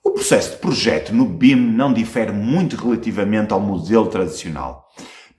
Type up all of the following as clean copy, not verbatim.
O processo de projeto no BIM não difere muito relativamente ao modelo tradicional,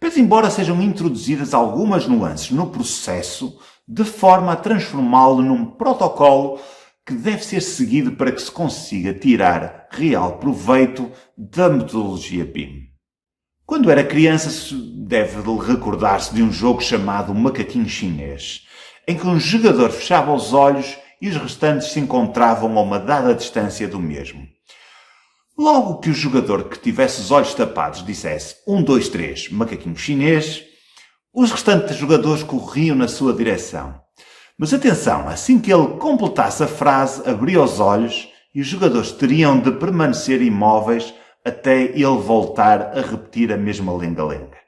mas embora sejam introduzidas algumas nuances no processo, de forma a transformá-lo num protocolo que deve ser seguido para que se consiga tirar real proveito da metodologia BIM. Quando era criança, deve recordar-se de um jogo chamado Macaquinho Chinês, em que um jogador fechava os olhos e os restantes se encontravam a uma dada distância do mesmo. Logo que o jogador que tivesse os olhos tapados dissesse 1, 2, 3, macaquinho chinês, os restantes jogadores corriam na sua direção. Mas atenção, assim que ele completasse a frase, abria os olhos e os jogadores teriam de permanecer imóveis até ele voltar a repetir a mesma lenga-lenga.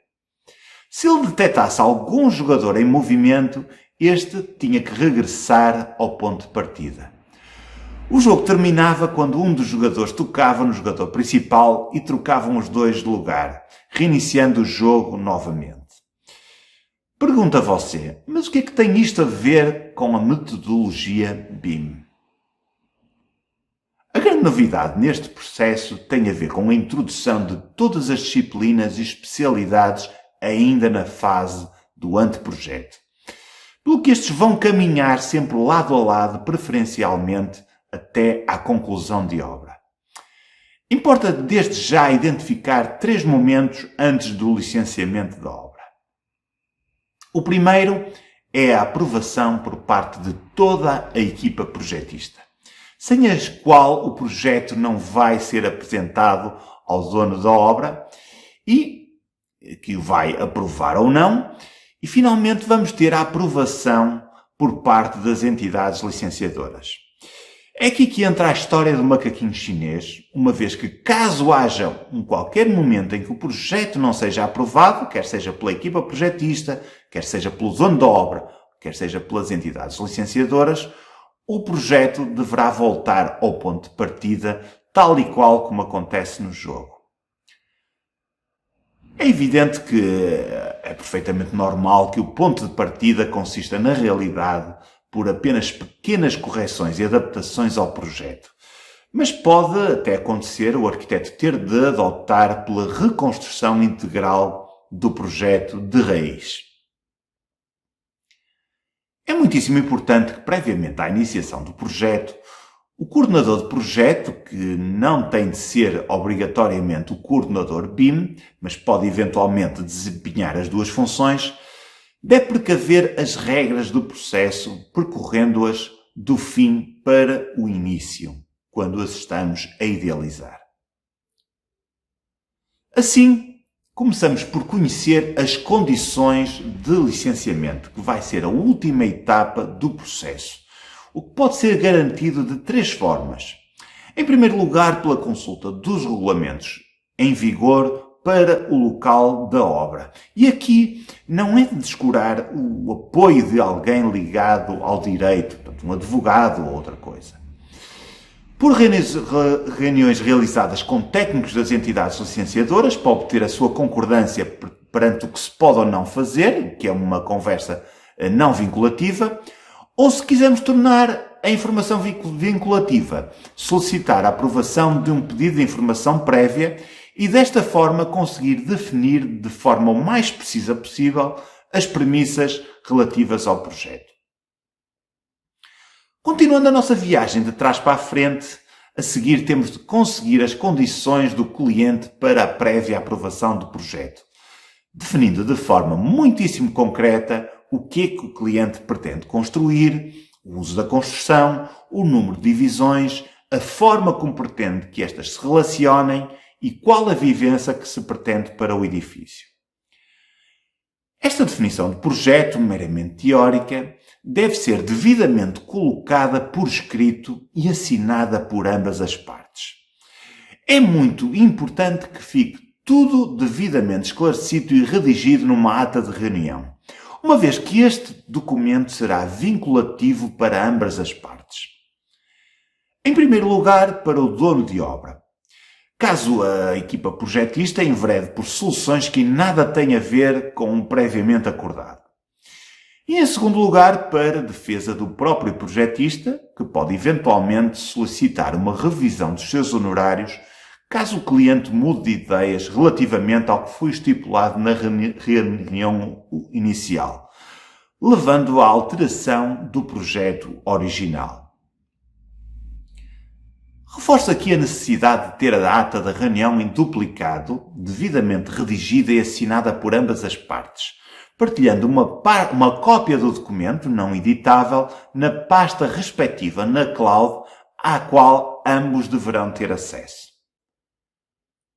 Se ele detectasse algum jogador em movimento, este tinha que regressar ao ponto de partida. O jogo terminava quando um dos jogadores tocava no jogador principal e trocavam os dois de lugar, reiniciando o jogo novamente. Pergunta a você, mas o que é que tem isto a ver com a metodologia BIM? A grande novidade neste processo tem a ver com a introdução de todas as disciplinas e especialidades ainda na fase do anteprojeto, pelo que estes vão caminhar sempre lado a lado, preferencialmente até à conclusão de obra. Importa desde já identificar 3 momentos antes do licenciamento da obra. O primeiro é a aprovação por parte de toda a equipa projetista, sem a qual o projeto não vai ser apresentado ao dono da obra e que o vai aprovar ou não, e finalmente vamos ter a aprovação por parte das entidades licenciadoras. É aqui que entra a história do macaquinho chinês, uma vez que caso haja qualquer momento em que o projeto não seja aprovado, quer seja pela equipa projetista, quer seja pelo dono da obra, quer seja pelas entidades licenciadoras, o projeto deverá voltar ao ponto de partida, tal e qual como acontece no jogo. É evidente que é perfeitamente normal que o ponto de partida consista, na realidade, por apenas pequenas correções e adaptações ao projeto. Mas pode até acontecer o arquiteto ter de adotar pela reconstrução integral do projeto de raiz. É muitíssimo importante que, previamente à iniciação do projeto, o coordenador de projeto, que não tem de ser obrigatoriamente o coordenador BIM, mas pode eventualmente desempenhar as duas funções, deve precaver as regras do processo, percorrendo-as do fim para o início, quando as estamos a idealizar. Assim, começamos por conhecer as condições de licenciamento, que vai ser a última etapa do processo, o que pode ser garantido de 3 formas. Em primeiro lugar, pela consulta dos regulamentos em vigor para o local da obra. E aqui não é de descurar o apoio de alguém ligado ao direito, portanto, um advogado ou outra coisa. Por reuniões realizadas com técnicos das entidades licenciadoras para obter a sua concordância perante o que se pode ou não fazer, que é uma conversa não vinculativa, ou se quisermos tornar a informação vinculativa, solicitar a aprovação de um pedido de informação prévia e desta forma conseguir definir de forma o mais precisa possível as premissas relativas ao projeto. Continuando a nossa viagem de trás para a frente, a seguir temos de conseguir as condições do cliente para a prévia aprovação do projeto, definindo de forma muitíssimo concreta o que é que o cliente pretende construir, o uso da construção, o número de divisões, a forma como pretende que estas se relacionem e qual a vivência que se pretende para o edifício. Esta definição de projeto, meramente teórica, deve ser devidamente colocada por escrito e assinada por ambas as partes. É muito importante que fique tudo devidamente esclarecido e redigido numa ata de reunião, uma vez que este documento será vinculativo para ambas as partes. Em primeiro lugar, para o dono de obra, caso a equipa projetista enverede por soluções que nada têm a ver com o previamente acordado. E, em segundo lugar, para defesa do próprio projetista, que pode eventualmente solicitar uma revisão dos seus honorários caso o cliente mude de ideias relativamente ao que foi estipulado na reunião inicial, levando à alteração do projeto original. Reforço aqui a necessidade de ter a ata da reunião em duplicado, devidamente redigida e assinada por ambas as partes, partilhando uma cópia do documento não editável na pasta respectiva na cloud, à qual ambos deverão ter acesso.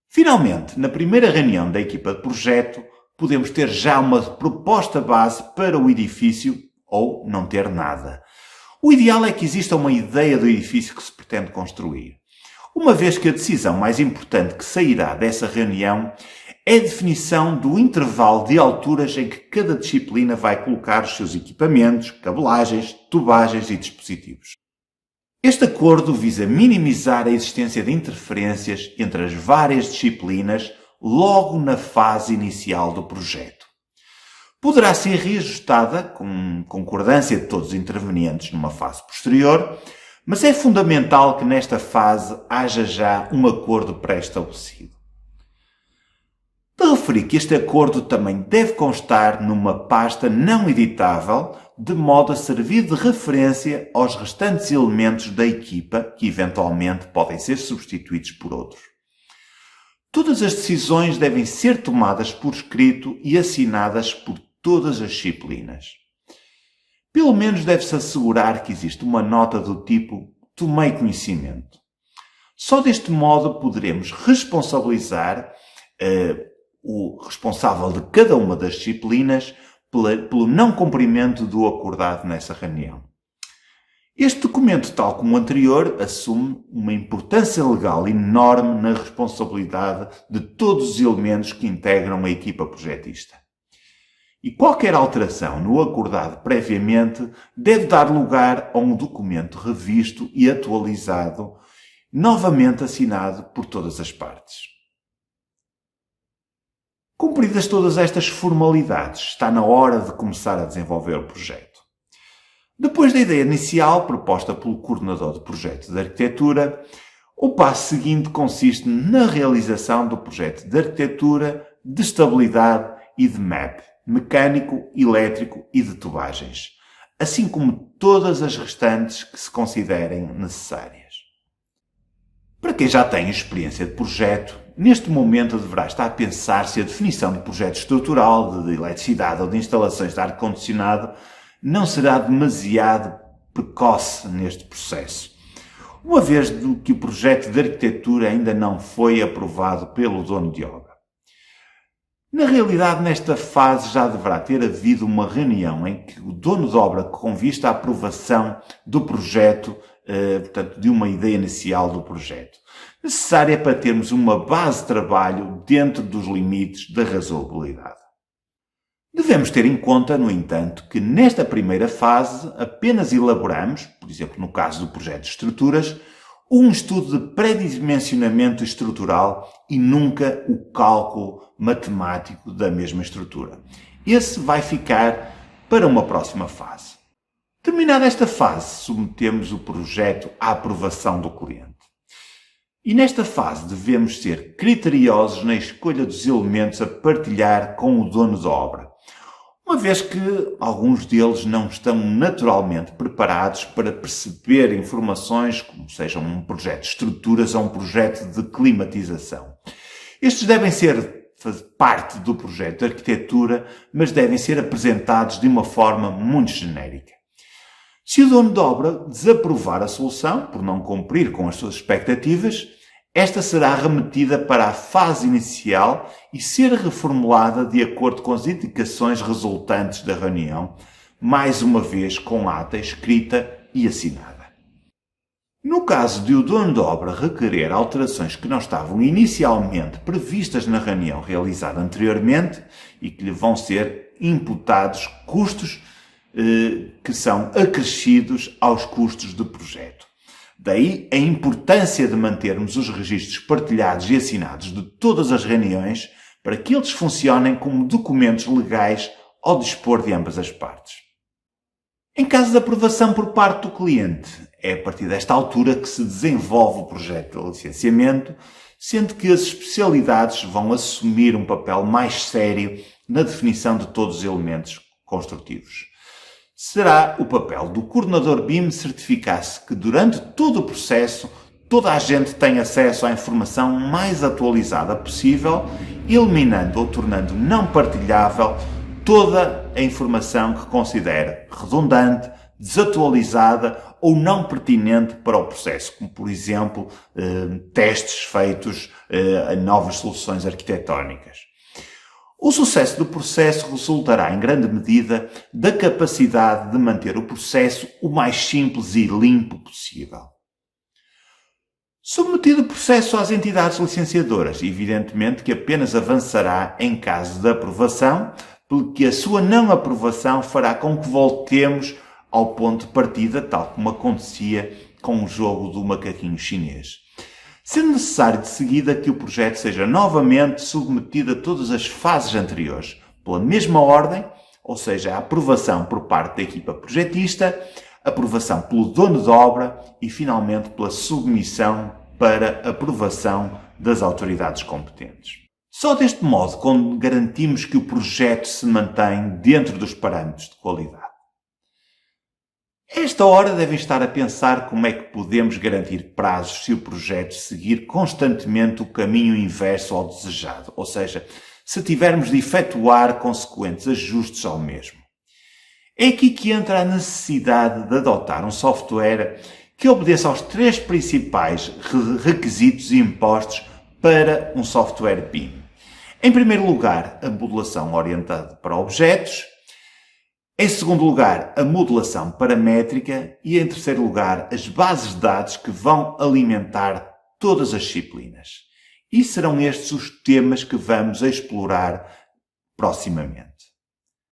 Finalmente, na primeira reunião da equipa de projeto, podemos ter já uma proposta base para o edifício ou não ter nada. O ideal é que exista uma ideia do edifício que se pretende construir, uma vez que a decisão mais importante que sairá dessa reunião é a definição do intervalo de alturas em que cada disciplina vai colocar os seus equipamentos, cabelagens, tubagens e dispositivos. Este acordo visa minimizar a existência de interferências entre as várias disciplinas logo na fase inicial do projeto. Poderá ser reajustada com concordância de todos os intervenientes numa fase posterior, mas é fundamental que nesta fase haja já um acordo pré-estabelecido. De referir que este acordo também deve constar numa pasta não editável, de modo a servir de referência aos restantes elementos da equipa que eventualmente podem ser substituídos por outros. Todas as decisões devem ser tomadas por escrito e assinadas por todas as disciplinas. Pelo menos deve-se assegurar que existe uma nota do tipo "tomei conhecimento". Só deste modo poderemos responsabilizar o responsável de cada uma das disciplinas pelo não cumprimento do acordado nessa reunião. Este documento, tal como o anterior, assume uma importância legal enorme na responsabilidade de todos os elementos que integram a equipa projetista. E qualquer alteração no acordado previamente deve dar lugar a um documento revisto e atualizado, novamente assinado por todas as partes. Cumpridas todas estas formalidades, está na hora de começar a desenvolver o projeto. Depois da ideia inicial proposta pelo coordenador de projeto de arquitetura, o passo seguinte consiste na realização do projeto de arquitetura, de estabilidade e de MAP, mecânico, elétrico e de tubagens, assim como todas as restantes que se considerem necessárias. Para quem já tem experiência de projeto, neste momento deverá estar a pensar se a definição de projeto estrutural, de eletricidade ou de instalações de ar-condicionado não será demasiado precoce neste processo, uma vez que o projeto de arquitetura ainda não foi aprovado pelo dono de obra. Na realidade, nesta fase já deverá ter havido uma reunião em que o dono de obra, com vista à aprovação do projeto, portanto, de uma ideia inicial do projeto, necessária para termos uma base de trabalho dentro dos limites da razoabilidade. Devemos ter em conta, no entanto, que nesta primeira fase apenas elaboramos, por exemplo, no caso do projeto de estruturas, um estudo de pré-dimensionamento estrutural e nunca o cálculo matemático da mesma estrutura. Esse vai ficar para uma próxima fase. Terminada esta fase, submetemos o projeto à aprovação do cliente. E nesta fase devemos ser criteriosos na escolha dos elementos a partilhar com o dono da obra, uma vez que alguns deles não estão naturalmente preparados para perceber informações como sejam um projeto de estruturas ou um projeto de climatização. Estes devem fazer parte do projeto de arquitetura, mas devem ser apresentados de uma forma muito genérica. Se o dono de obra desaprovar a solução, por não cumprir com as suas expectativas, esta será remetida para a fase inicial e ser reformulada de acordo com as indicações resultantes da reunião, mais uma vez com ata escrita e assinada. No caso de o dono de obra requerer alterações que não estavam inicialmente previstas na reunião realizada anteriormente e que lhe vão ser imputados custos que são acrescidos aos custos do projeto. Daí a importância de mantermos os registros partilhados e assinados de todas as reuniões para que eles funcionem como documentos legais ao dispor de ambas as partes. Em caso de aprovação por parte do cliente, é a partir desta altura que se desenvolve o projeto de licenciamento, sendo que as especialidades vão assumir um papel mais sério na definição de todos os elementos construtivos. Será o papel do coordenador BIM certificar-se que durante todo o processo toda a gente tem acesso à informação mais atualizada possível, eliminando ou tornando não partilhável toda a informação que considere redundante, desatualizada ou não pertinente para o processo, como por exemplo testes feitos a novas soluções arquitetónicas. O sucesso do processo resultará em grande medida da capacidade de manter o processo o mais simples e limpo possível. Submetido o processo às entidades licenciadoras, evidentemente que apenas avançará em caso de aprovação, porque a sua não aprovação fará com que voltemos ao ponto de partida, tal como acontecia com o jogo do macaquinho chinês. Sendo necessário de seguida que o projeto seja novamente submetido a todas as fases anteriores, pela mesma ordem, ou seja, a aprovação por parte da equipa projetista, aprovação pelo dono de obra e, finalmente, pela submissão para aprovação das autoridades competentes. Só deste modo garantimos que o projeto se mantém dentro dos parâmetros de qualidade. A esta hora devem estar a pensar como é que podemos garantir prazos se o projeto seguir constantemente o caminho inverso ao desejado, ou seja, se tivermos de efetuar consequentes ajustes ao mesmo. É aqui que entra a necessidade de adotar um software que obedeça aos 3 principais requisitos impostos para um software BIM. Em primeiro lugar, a modelação orientada para objetos. Em segundo lugar, a modelação paramétrica. E em terceiro lugar, as bases de dados que vão alimentar todas as disciplinas. E serão estes os temas que vamos explorar proximamente.